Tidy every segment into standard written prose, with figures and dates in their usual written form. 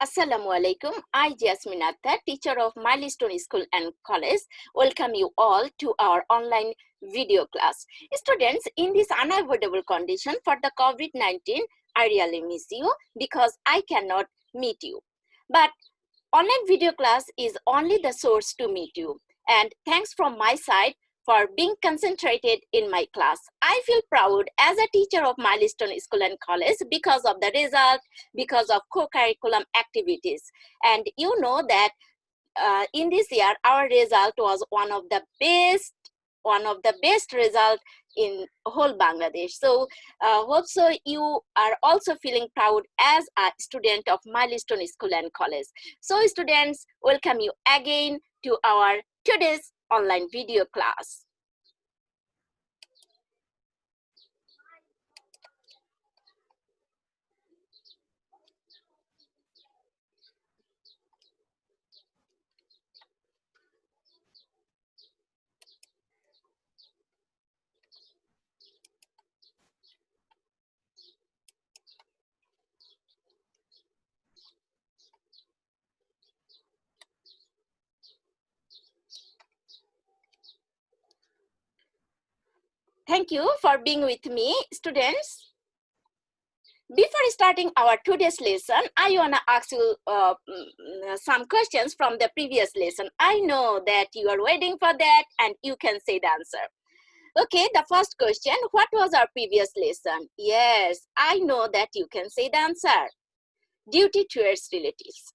Assalamu alaikum. I, Ziasmin Akter, teacher of Milestone School and College, welcome you all to our online video class. Students, in this unavoidable condition for the COVID-19, I really miss you because I cannot meet you. But online video class is only the source to meet you. And thanks from my side for being concentrated in my class. I feel proud as a teacher of Milestone School and College because of the result, because of co-curriculum activities. And you know that in this year, our result was one of the best result in whole Bangladesh. So hope so you are also feeling proud as a student of Milestone School and College. So students, welcome you again to our today's online video class. Thank you for being with me, students. Before starting our today's lesson, I want to ask you some questions from the previous lesson. I know that you are waiting for that and you can say the answer. Okay, the first question, what was our previous lesson? Yes, I know that you can say the answer. Duty towards relatives.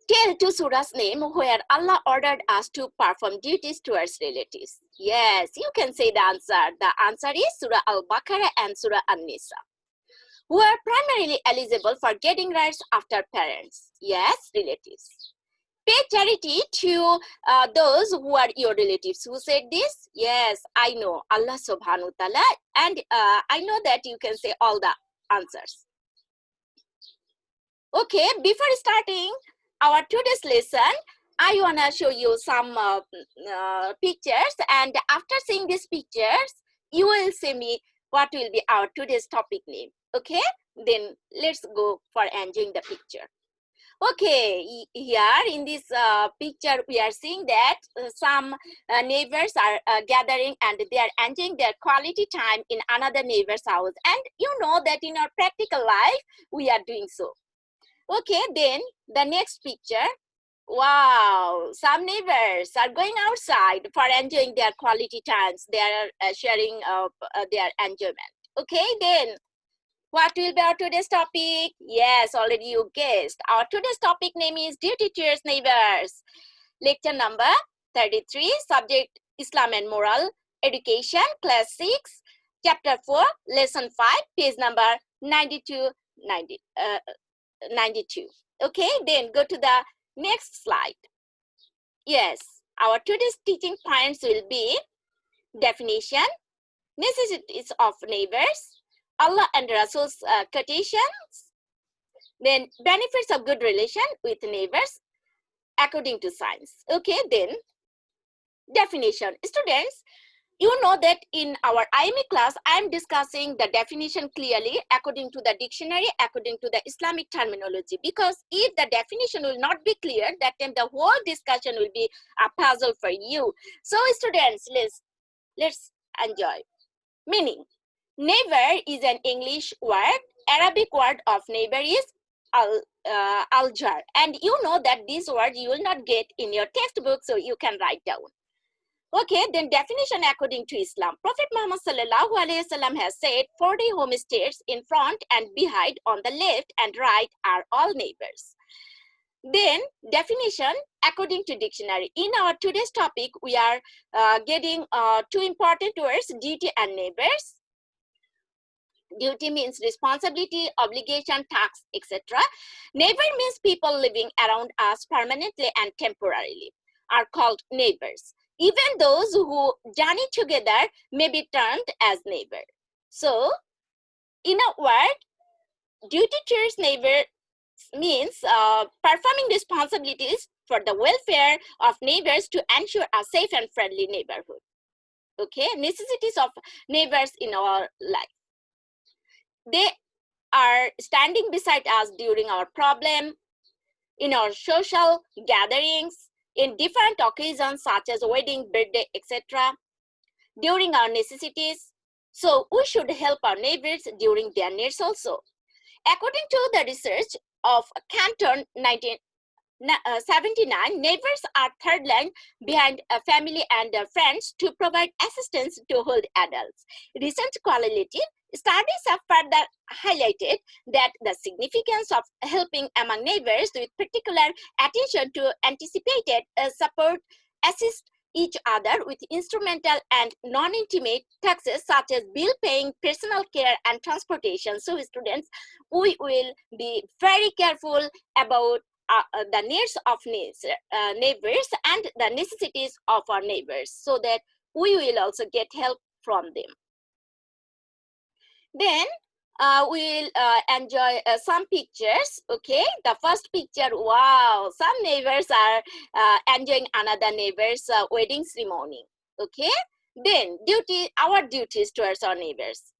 Tell two surahs name where Allah ordered us to perform duties towards relatives. Yes, you can say the answer. The answer is Surah Al-Baqarah and Surah An-Nisa. Who are primarily eligible for getting rights after parents? Yes, relatives. Pay charity to those who are your relatives. Who said this? Yes, I know, Allah subhanahu wa ta'ala. And I know that you can say all the answers. Okay, before starting our today's lesson, I want to show you some pictures, and after seeing these pictures, you will see me what will be our today's topic name. Okay, then let's go for enjoying the picture. Okay, here in this picture, we are seeing that some neighbors are gathering and they are enjoying their quality time in another neighbor's house. And you know that in our practical life, we are doing so. Okay, then the next picture. Wow, some neighbors are going outside for enjoying their quality times. They are sharing their enjoyment. Okay, then what will be our today's topic? Yes, already you guessed. Our today's topic name is Duty Towards Neighbors. Lecture number 33, subject Islam and Moral Education, class 6, chapter 4, lesson 5, page number 92. Okay, then go to the next slide. Yes, our today's teaching points will be definition, necessities of neighbors, Allah and Rasul's quotations, then benefits of good relation with neighbors according to science. Okay, then definition. Students, you know that in our IME class, I am discussing the definition clearly according to the dictionary, according to the Islamic terminology. Because if the definition will not be clear, that then the whole discussion will be a puzzle for you. So students, let's enjoy. Meaning, neighbor is an English word. Arabic word of neighbor is al-jar. And you know that this word you will not get in your textbook, so you can write down. Okay, then definition according to Islam. Prophet Muhammad sallallahu alaihi wasallam has said 40 homestays in front and behind, on the left and right are all neighbors. Then definition according to dictionary. In our today's topic, we are getting two important words, duty and neighbors. Duty means responsibility, obligation, task, etc. Neighbor means people living around us permanently and temporarily are called neighbors. Even those who journey together may be termed as neighbor. So, in a word, duty towards neighbor means performing responsibilities for the welfare of neighbors to ensure a safe and friendly neighborhood. Okay, necessities of neighbors in our life. They are standing beside us during our problem, in our social gatherings, in different occasions such as wedding, birthday, etc., during our necessities. So we should help our neighbors during their needs also. According to the research of Canton 79, neighbors are third line behind a family and friends to provide assistance to old adults. Recent correlative studies have further highlighted that the significance of helping among neighbors with particular attention to anticipated support, assist each other with instrumental and non-intimate tasks such as bill paying, personal care, and transportation. So students, we will be very careful about the needs of neighbors and the necessities of our neighbors, so that we will also get help from them. Then we'll enjoy some pictures. Okay, the first picture, wow, some neighbors are enjoying another neighbor's wedding ceremony. Okay, then our duties towards our neighbors.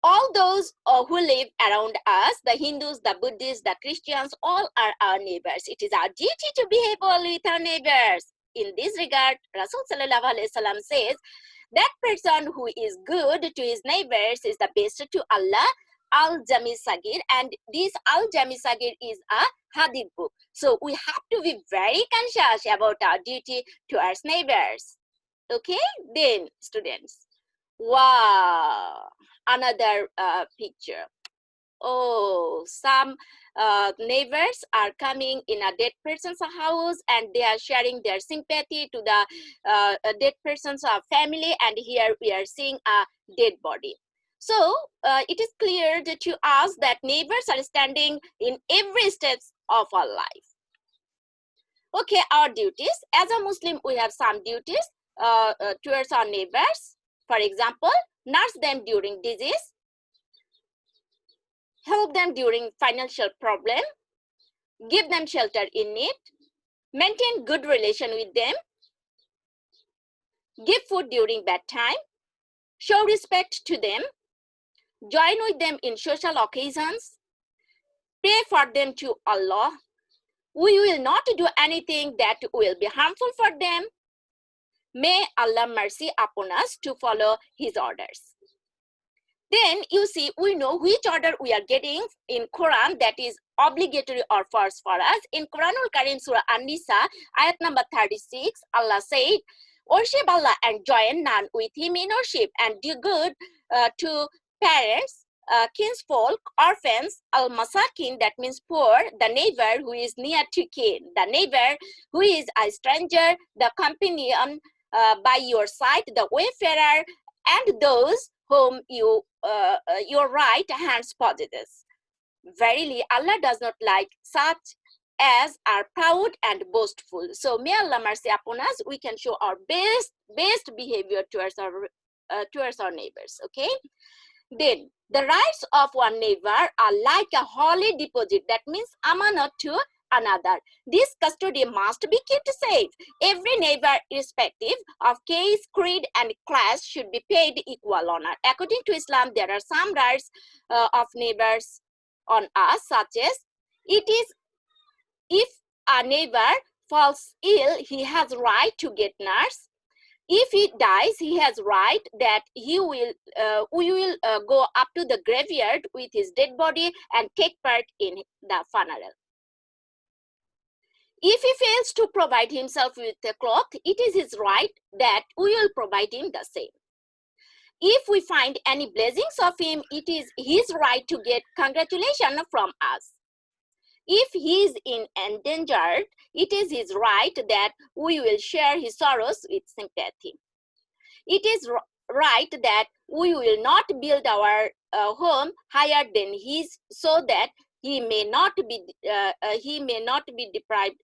All those who live around us, the Hindus, the Buddhists, the Christians, all are our neighbors. It is our duty to behave well with our neighbors. In this regard, Rasul Sallallahu Alaihi Wasallam says, that person who is good to his neighbors is the best to Allah. Al-Jami Sagir, and this Al-Jami Sagir is a hadith book. So we have to be very conscious about our duty to our neighbors. Okay, then students, wow, another picture. Oh, some neighbors are coming in a dead person's house and they are sharing their sympathy to the dead person's family, and here we are seeing a dead body. So it is clear to us that neighbors are standing in every step of our life. Okay, our duties. As a Muslim, we have some duties towards our neighbors. For example, nurse them during disease, help them during financial problem, give them shelter in need, maintain good relation with them, give food during bad time, show respect to them, join with them in social occasions, pray for them to Allah. We will not do anything that will be harmful for them. May Allah mercy upon us to follow His orders. Then you see, we know which order we are getting in Quran that is obligatory or first for us. In Quranul Karim Surah An-Nisa, ayat number 36, Allah said, worship Allah and join none with Him in worship, and do good to parents, kinsfolk, orphans, al-masakin, that means poor, the neighbor who is near to kin, the neighbor who is a stranger, the companion by your side, the wayfarer, and those whom your right hands possesses. Verily, Allah does not like such as are proud and boastful. So may Allah mercy upon us. We can show our best behavior towards our neighbors. Okay. Then the rights of one neighbor are like a holy deposit. That means amanat to another. This custody must be kept safe. Every neighbor, irrespective of caste, creed, and class, should be paid equal honor. According to Islam, there are some rights of neighbors on us, such as it is if a neighbor falls ill, he has right to get nurse. If he dies, he has right that we will go up to the graveyard with his dead body and take part in the funeral. If he fails to provide himself with a cloth, it is his right that we will provide him the same. If we find any blessings of him, it is his right to get congratulations from us. If he is endangered, it is his right that we will share his sorrows with sympathy. It is right that we will not build our home higher than his, so that he may not be deprived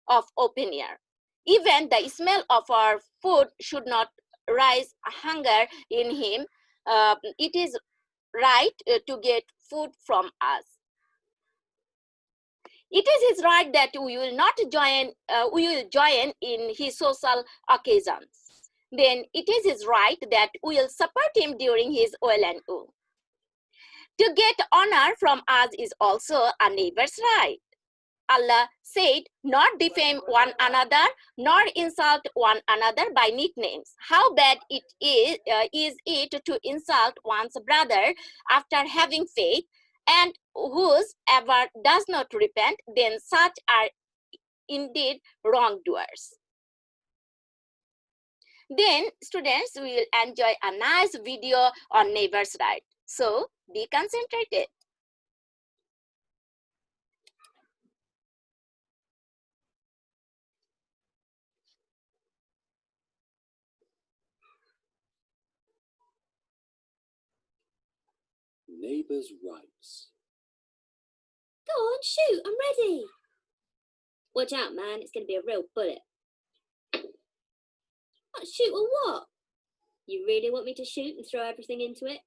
of open air. Even the smell of our food should not raise hunger in him. It is right to get food from us. It is his right that we will join in his social occasions. Then it is his right that we will support him during his well and woe. To get honor from us is also a neighbor's right. Allah said, not defame one another, nor insult one another by nicknames. How bad it is it to insult one's brother after having faith, and whosoever does not repent, then such are indeed wrongdoers. Then students will enjoy a nice video on neighbor's right. So be concentrated. Neighbours' rights. Go on, shoot, I'm ready. Watch out, man, it's going to be a real bullet. What, shoot or what? You really want me to shoot and throw everything into it?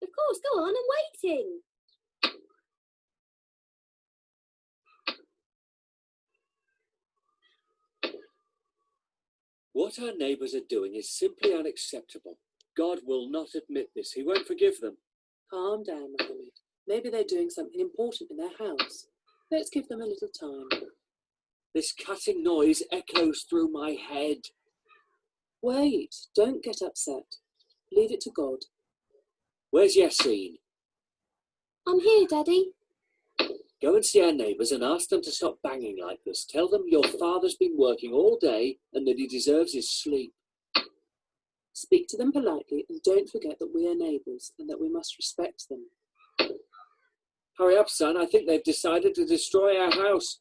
Of course, go on, I'm waiting. What our neighbours are doing is simply unacceptable. God will not admit this. He won't forgive them. Calm down, Mohammed. Maybe they're doing something important in their house. Let's give them a little time. This cutting noise echoes through my head. Wait, don't get upset. Leave it to God. Where's Yasin? I'm here, Daddy. Go and see our neighbours and ask them to stop banging like this. Tell them your father's been working all day and that he deserves his sleep. Speak to them politely and don't forget that we are neighbours and that we must respect them. Hurry up, son. I think they've decided to destroy our house.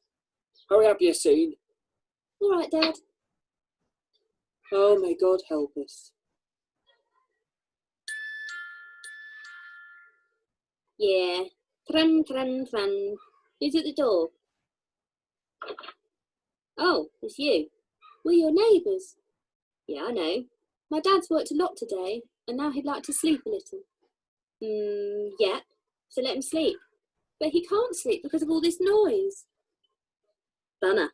Hurry up, Yasin. All right, Dad. Oh, may God help us. Yeah. Tran, tran, tran. Who's at the door? Oh, it's you. We're your neighbours. Yeah, I know. My dad's worked a lot today, and now he'd like to sleep a little. Yeah, so let him sleep. But he can't sleep because of all this noise. Bummer.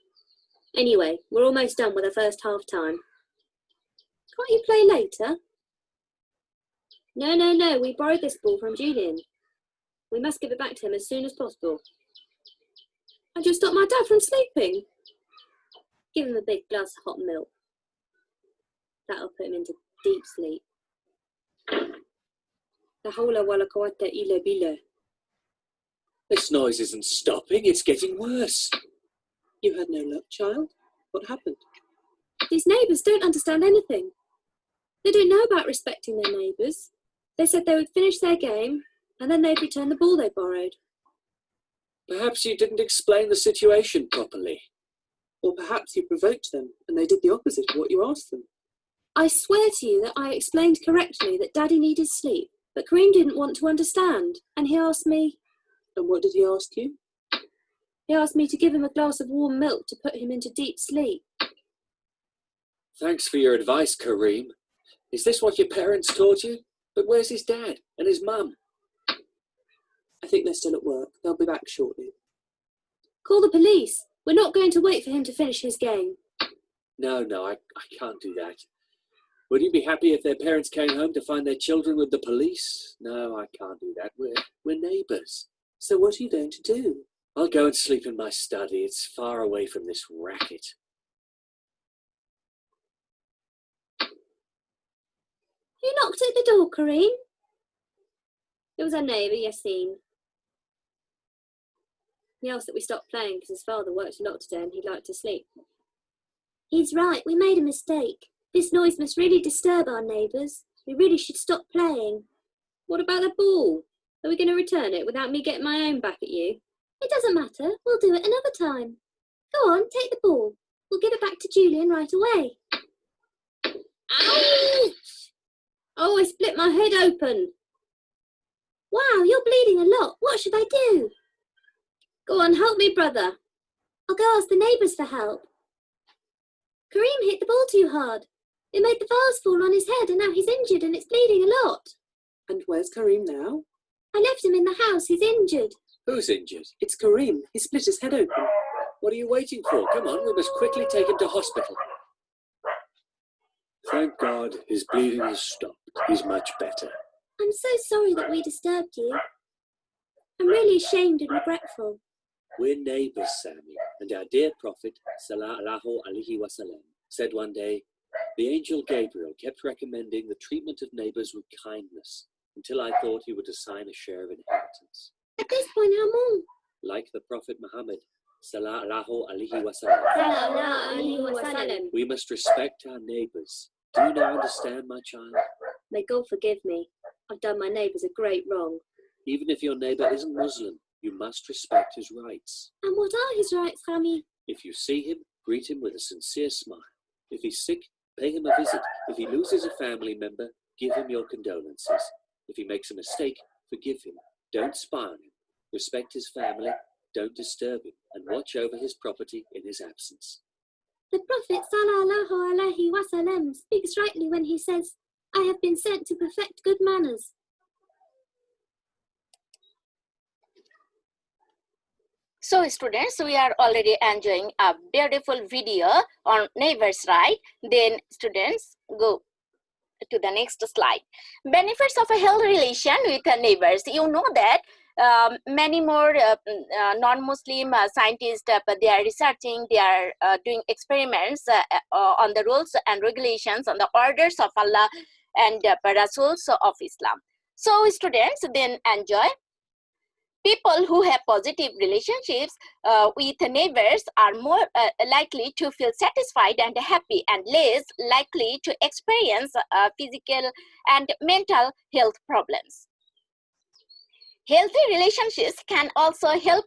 Anyway, we're almost done with the first half time. Can't you play later? No, we borrowed this ball from Julian. We must give it back to him as soon as possible. And you'll stop my dad from sleeping? Give him a big glass of hot milk. That'll put him into deep sleep. La hawla wa la quwwata illa billah. This noise isn't stopping. It's getting worse. You had no luck, child. What happened? These neighbours don't understand anything. They don't know about respecting their neighbours. They said they would finish their game and then they'd return the ball they borrowed. Perhaps you didn't explain the situation properly. Or perhaps you provoked them and they did the opposite of what you asked them. I swear to you that I explained correctly that Daddy needed sleep, but Kareem didn't want to understand, and he asked me... And what did he ask you? He asked me to give him a glass of warm milk to put him into deep sleep. Thanks for your advice, Kareem. Is this what your parents taught you? But where's his dad and his mum? I think they're still at work. They'll be back shortly. Call the police. We're not going to wait for him to finish his game. No, I can't do that. Would you be happy if their parents came home to find their children with the police? No, I can't do that. We're neighbours. So what are you going to do? I'll go and sleep in my study. It's far away from this racket. Who knocked at the door, Kareem? It was our neighbour, Yasin. He asked that we stop playing because his father worked a lot today and he'd like to sleep. He's right, we made a mistake. This noise must really disturb our neighbours. We really should stop playing. What about the ball? Are we going to return it without me getting my own back at you? It doesn't matter. We'll do it another time. Go on, take the ball. We'll give it back to Julian right away. Ouch! Oh, I split my head open. Wow, you're bleeding a lot. What should I do? Go on, help me, brother. I'll go ask the neighbours for help. Kareem hit the ball too hard. It made the vase fall on his head and now he's injured and it's bleeding a lot. And where's Kareem now? I left him in the house. He's injured. Who's injured? It's Kareem. He split his head open. What are you waiting for? Come on, we must quickly take him to hospital. Thank God, his bleeding has stopped. He's much better. I'm so sorry that we disturbed you. I'm really ashamed and regretful. We're neighbors, Sammy, and our dear Prophet, sallallahu alaihi wasallam, said one day, the angel Gabriel kept recommending the treatment of neighbors with kindness until I thought he would assign a share of inheritance. At this point, how more? Like the Prophet Muhammad, sallallahu alaihi wasallam, we must respect our neighbors. Do you now understand, my child? May God forgive me. I've done my neighbours a great wrong. Even if your neighbor isn't Muslim, you must respect his rights. And what are his rights, Rami? If you see him, greet him with a sincere smile. If he's sick, pay him a visit. If he loses a family member, give him your condolences. If he makes a mistake, forgive him. Don't spy on him. Respect his family, don't disturb him, and watch over his property in his absence. The Prophet sallallahu alaihi wasallam speaks rightly when he says, I have been sent to perfect good manners. So students, we are already enjoying a beautiful video on neighbors' right. Then students, go to the next slide. Benefits of a healthy relation with neighbors. You know that many more non-Muslim scientists, they are researching, they are doing experiments on the rules and regulations, on the orders of Allah and Rasuls of Islam. So students, then enjoy. People who have positive relationships with neighbors are more likely to feel satisfied and happy, and less likely to experience physical and mental health problems. Healthy relationships can also help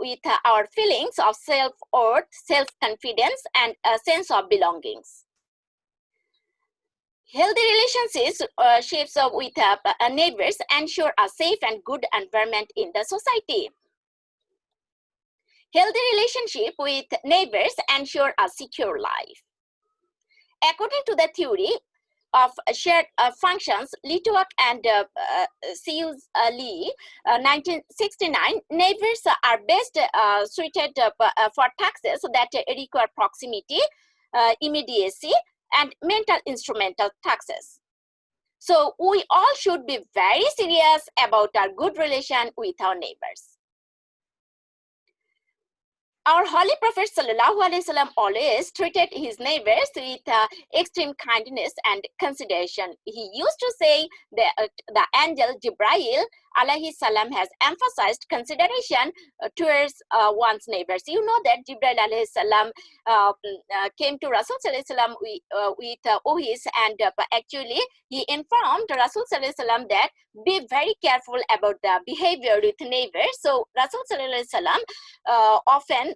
with our feelings of self-worth, self-confidence, and a sense of belongings. Healthy relationships shapes with neighbors ensure a safe and good environment in the society. Healthy relationship with neighbors ensure a secure life. According to the theory of shared functions, Litvak and Seus Lee, 1969, neighbors are best suited for tasks that require proximity, immediacy, and mental instrumental tasks. So we all should be very serious about our good relation with our neighbors. Our Holy Prophet ﷺ always treated his neighbors with extreme kindness and consideration. He used to say that the angel Jibreel alayhi salam has emphasized consideration towards one's neighbors. You know that Jibreel alayhi salam came to Rasul ﷺ with Ohis, and actually he informed Rasul ﷺ that be very careful about the behavior with neighbors. So Rasul ﷺ often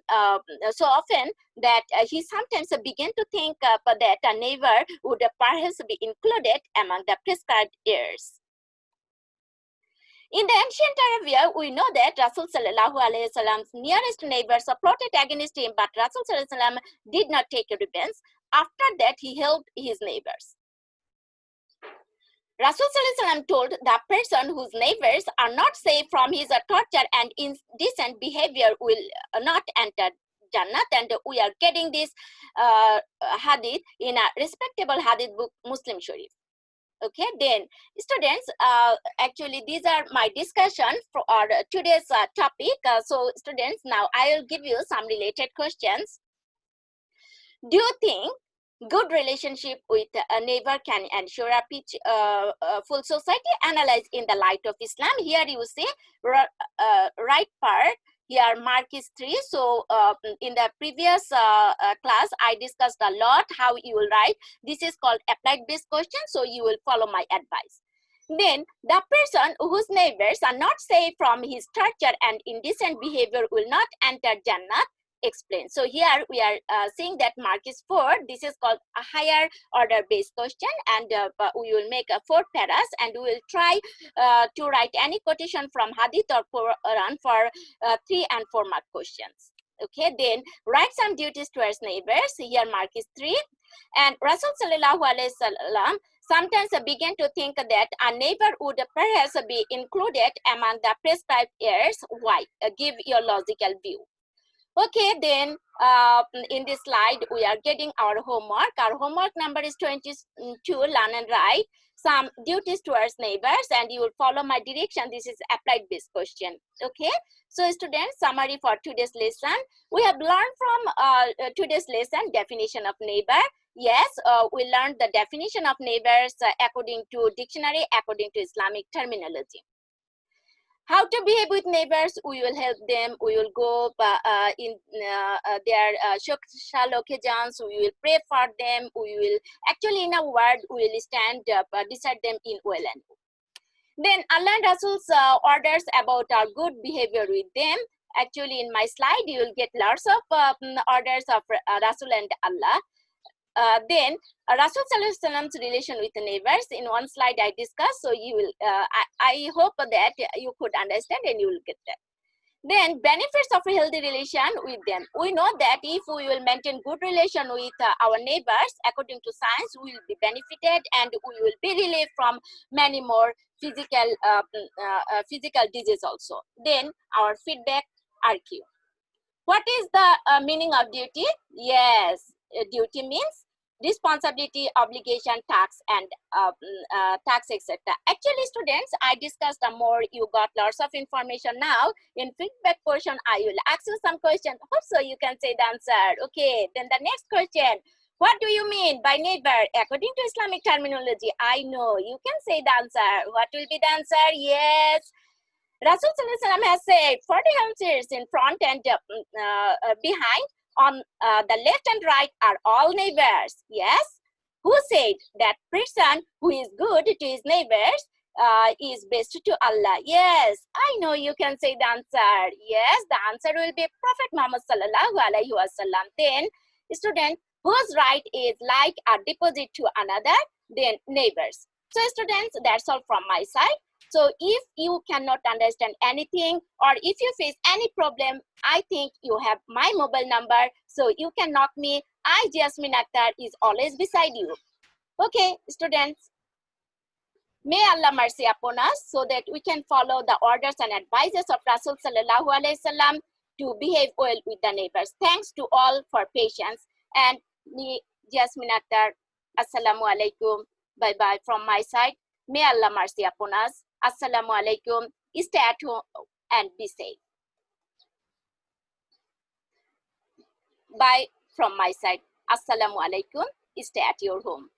that he sometimes began to think that a neighbor would perhaps be included among the prescribed heirs. In the ancient Arabia, we know that Rasul sallallahu alaihi wasallam's nearest neighbors plotted against him, but Rasul sallallahu alaihi wasallam did not take revenge. After that, he helped his neighbors. Rasul sallallahu alaihi wasallam told the person whose neighbors are not safe from his torture and indecent behavior will not enter Jannat, and we are getting this hadith in a respectable hadith book, Muslim Sharif. Okay, then students, actually these are my discussion for today's topic. So students, now I will give you some related questions. Do you think good relationship with a neighbor can ensure a full society? Analyze in the light of Islam. Here you see right part. Here mark is 3. So in the previous class, I discussed a lot how you will write. This is called applied based question. So you will follow my advice. Then the person whose neighbors are not safe from his torture and indecent behavior will not enter Jannat. Explain. So here we are seeing that mark is 4. This is called a higher order based question, and we will make 4 paras, and we will try to write any quotation from Hadith or Quran for 3 and 4 mark questions. Okay, then write some duties towards neighbors. Here mark is 3. And Rasul sallallahu alaihi wasallam sometimes began to think that a neighbor would perhaps be included among the prescribed heirs. Why? Give your logical view. Okay, then in this slide, we are getting our homework. Our homework number is 22, learn and write. some duties towards neighbors, and you will follow my direction. This is applied based question. Okay, so students, summary for today's lesson. We have learned from today's lesson definition of neighbor. Yes, we learned the definition of neighbors according to dictionary, according to Islamic terminology. How to behave with neighbors, we will help them. We will go in their social occasions. We will pray for them. We will, actually in a word, we will stand up, decide them in well and good. Then Allah and Rasul's orders about our good behavior with them. Actually in my slide, you will get lots of orders of Rasul and Allah. Then Rasul Sallallahu Alaihi Wasallam's relation with the neighbors, in one slide I discussed, so you will I hope that you could understand and you will get that. Then benefits of a healthy relation with them. We know that if we will maintain good relation with our neighbors, according to science, we will be benefited and we will be relieved from many more physical disease also. Then our feedback RQ. What is the meaning of duty? Yes, duty means responsibility, obligation, tax, and tax, etc. Actually, students, I discussed more. You got lots of information now. In feedback portion, I will ask you some questions. Hope so you can say the answer. Okay, then the next question. What do you mean by neighbor? According to Islamic terminology, I know you can say the answer. What will be the answer? Yes. Rasul Sallallahu Alaihi Wasallam has said 40 houses in front and behind. On the left and right are all neighbors. Yes. Who said that person who is good to his neighbors is best to Allah? Yes, I know you can say the answer. Yes, the answer will be Prophet Muhammad Sallallahu Alaihi Wasallam. Then, student, whose right is like a deposit to another? Then neighbors. So students, that's all from my side. So if you cannot understand anything or if you face any problem, I think you have my mobile number. So you can knock me. I, Ziasmin Akter, is always beside you. Okay, students. May Allah mercy upon us so that we can follow the orders and advices of Rasul Sallallahu Alaihi Wasallam to behave well with the neighbors. Thanks to all for patience. And me, Ziasmin Akter, Assalamu Alaikum. Bye-bye from my side. May Allah mercy upon us. Assalamu alaikum. Stay at home and be safe. Bye from my side. Assalamu alaikum. Stay at your home.